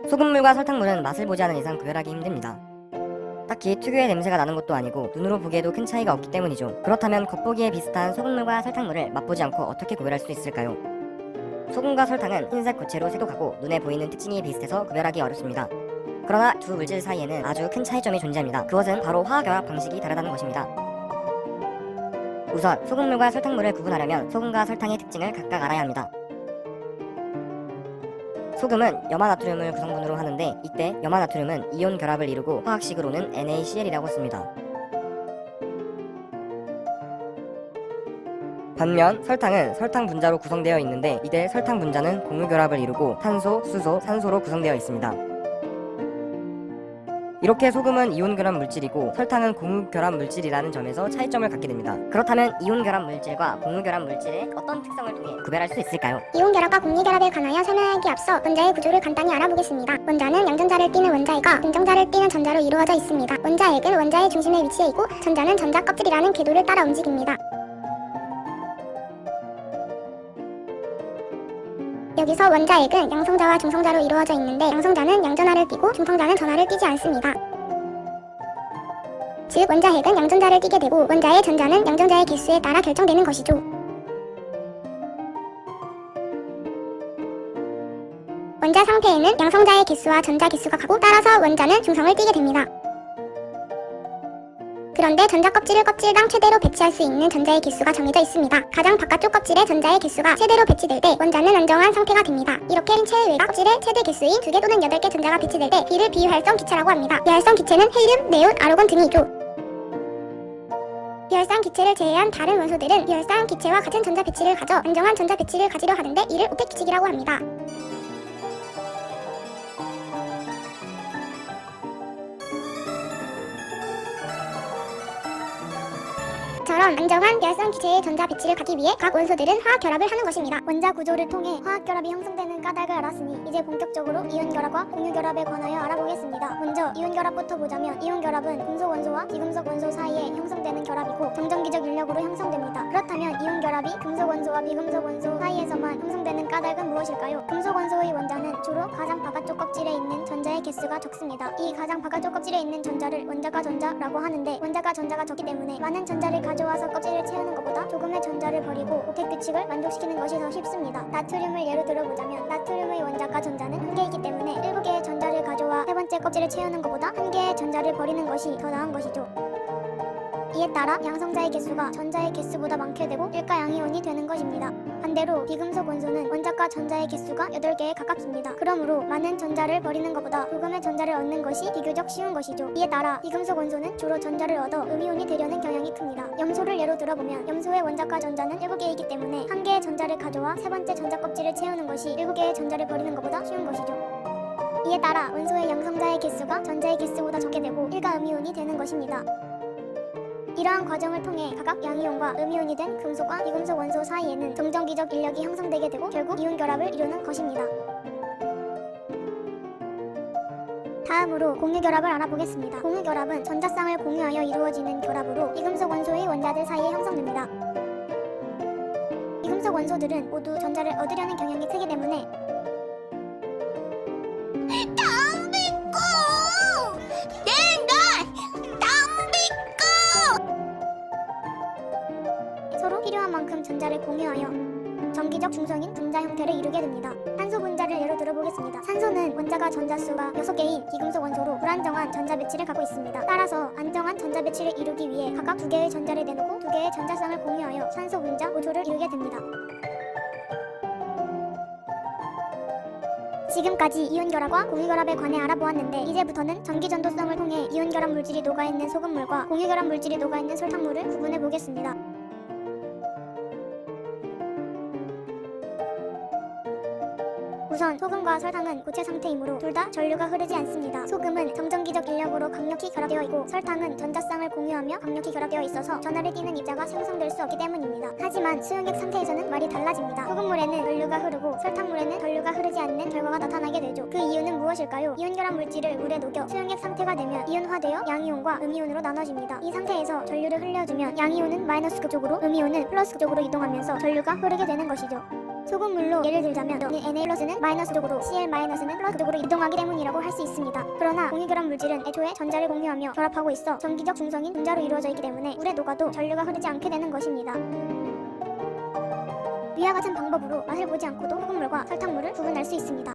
소금물과 설탕물은 맛을 보지 않은 이상 구별하기 힘듭니다. 딱히 특유의 냄새가 나는 것도 아니고 눈으로 보기에도 큰 차이가 없기 때문이죠. 그렇다면 겉보기에 비슷한 소금물과 설탕물을 맛보지 않고 어떻게 구별할 수 있을까요? 소금과 설탕은 흰색 고체로 색독하고 눈에 보이는 특징이 비슷해서 구별하기 어렵습니다. 그러나 두 물질 사이에는 아주 큰 차이점이 존재합니다. 그것은 바로 화학결합 방식이 다르다는 것입니다. 우선 소금물과 설탕물을 구분하려면 소금과 설탕의 특징을 각각 알아야 합니다. 소금은 염화나트륨을 구성분으로 하는데 이때 염화나트륨은 이온 결합을 이루고 화학식으로는 NaCl이라고 씁니다. 반면 설탕은 설탕 분자로 구성되어 있는데 이때 설탕 분자는 공유결합을 이루고 탄소, 수소, 산소로 구성되어 있습니다. 이렇게 소금은 이온결합 물질이고 설탕은 공유결합 물질이라는 점에서 차이점을 갖게 됩니다. 그렇다면 이온결합 물질과 공유결합 물질의 어떤 특성을 통해 구별할 수 있을까요? 이온결합과 공유결합에 관하여 설명하기 앞서 원자의 구조를 간단히 알아보겠습니다. 원자는 양전자를 띠는 원자핵과 긍정자를 띠는 전자로 이루어져 있습니다. 원자핵은 원자의 중심에 위치해 있고 전자는 전자 껍질이라는 궤도를 따라 움직입니다. 여기서 원자핵은 양성자와 중성자로 이루어져 있는데 양성자는 양전하를 띠고 중성자는 전하를 띠지 않습니다. 즉 원자핵은 양전자를 띠게 되고 원자의 전자는 양전자의 개수에 따라 결정되는 것이죠. 원자 상태에는 양성자의 개수와 전자 개수가 같고 따라서 원자는 중성을 띠게 됩니다. 그런데 전자 껍질을 껍질당 최대로 배치할 수 있는 전자의 개수가 정해져 있습니다. 가장 바깥쪽 껍질에 전자의 개수가 최대로 배치될 때 원자는 안정한 상태가 됩니다. 이렇게 인체의 외곽 껍질에 최대 개수인 2개 또는 8개 전자가 배치될 때 이를 비활성 기체라고 합니다. 비활성 기체는 헬륨, 네온, 아르곤 등이죠. 비활성 기체를 제외한 다른 원소들은 비활성 기체와 같은 전자 배치를 가져 안정한 전자 배치를 가지려 하는데 이를 오펙 규칙이라고 합니다. 처럼 안정한 비활성 기체의 전자 배치를 갖기 위해 각 원소들은 화학 결합을 하는 것입니다. 원자 구조를 통해 화학 결합이 형성되는 까닭을 알았으니 이제 본격적으로 이온 결합과 공유 결합에 관하여 알아보겠습니다. 먼저 이온 결합부터 보자면 이온 결합은 금속 원소와 비금속 원소 사이에 형성되는 결합이고 정전기적 인력으로 형성됩니다. 그렇다면 이온 결합이 금속 원소와 비금속 원소 사이에서만 형성되는 까닭은 무엇일까요? 금속 원소의 원자는 주로 가장 바깥쪽 껍질에 있는 전자의 개수가 적습니다. 이 가장 바깥쪽 껍질에 있는 전자를 원자가 전자라고 하는데 원자가 전자가 적기 때문에 많은 전자를 가져와서 껍질을 채우는 것보다 조금의 전자를 버리고 오펙 규칙을 만족시키는 것이 더 쉽습니다. 나트륨을 예로 들어보자면 나트륨의 원자가 전자는 1개이기 때문에 7개의 전자를 가져와 세 번째 껍질을 채우는 것보다 1개의 전자를 버리는 것이 더 나은 것이죠. 이에 따라 양성자의 개수가 전자의 개수보다 많게 되고 일가양이온이 되는 것입니다. 반대로 비금속 원소는 원자과 전자의 개수가 8개에 가깝습니다. 그러므로 많은 전자를 버리는 것보다 조금의 전자를 얻는 것이 비교적 쉬운 것이죠. 이에 따라 비금속 원소는 주로 전자를 얻어 음이온이 되려는 경향이 큽니다. 염소를 예로 들어보면 염소의 원자과 전자는 7개이기 때문에 1개의 전자를 가져와 세 번째 전자 껍질을 채우는 것이 7개의 전자를 버리는 것보다 쉬운 것이죠. 이에 따라 원소의 양성자의 개수가 전자의 개수보다 적게 되고 일가음이온이 되는 것입니다. 이러한 과정을 통해 각각 양이온과 음이온이 된 금속과 비금속 원소 사이에는 정전기적 인력이 형성되게 되고 결국 이온 결합을 이루는 것입니다. 다음으로 공유결합을 알아보겠습니다. 공유결합은 전자쌍을 공유하여 이루어지는 결합으로 비금속 원소의 원자들 사이에 형성됩니다. 비금속 원소들은 모두 전자를 얻으려는 경향이 크기 때문에 서로 필요한 만큼 전자를 공유하여 정기적 중성인 분자 형태를 이루게 됩니다. 산소 분자를 예로 들어보겠습니다. 산소는 원자가 전자수가 6개인 비금속 원소로 불안정한 전자 배치를 갖고 있습니다. 따라서 안정한 전자 배치를 이루기 위해 각각 2개의 전자를 내놓고 2개의 전자쌍을 공유하여 산소 분자 우주를 이루게 됩니다. 지금까지 이온결합과 공유결합에 관해 알아보았는데 이제부터는 전기전도성을 통해 이온결합 물질이 녹아있는 소금물과 공유결합 물질이 녹아있는 설탕물을 구분해 보겠습니다. 우선 소금과 설탕은 고체 상태이므로 둘 다 전류가 흐르지 않습니다. 소금은 정전기적 인력으로 강력히 결합되어 있고 설탕은 전자쌍을 공유하며 강력히 결합되어 있어서 전하를 띠는 입자가 생성될 수 없기 때문입니다. 하지만 수용액 상태에서는 말이 달라집니다. 소금물에는 전류가 흐르고 설탕물에는 전류가 흐르지 않는 결과가 나타나게 되죠. 그 이유는 무엇일까요? 이온결합 물질을 물에 녹여 수용액 상태가 되면 이온화되어 양이온과 음이온으로 나눠집니다. 이 상태에서 전류를 흘려주면 양이온은 마이너스 극쪽으로 음이온은 플러스 극쪽으로 이동하면서 전류가 흐르게 되는 것이죠. 소금물로 예를 들자면 Na+는 마이너스 쪽으로 Cl-는 플러스 쪽으로 이동하기 때문이라고 할 수 있습니다. 그러나 공유결합 물질은 애초에 전자를 공유하며 결합하고 있어 전기적 중성인 분자로 이루어져 있기 때문에 물에 녹아도 전류가 흐르지 않게 되는 것입니다. 위와 같은 방법으로 맛을 보지 않고도 소금물과 설탕물을 구분할 수 있습니다.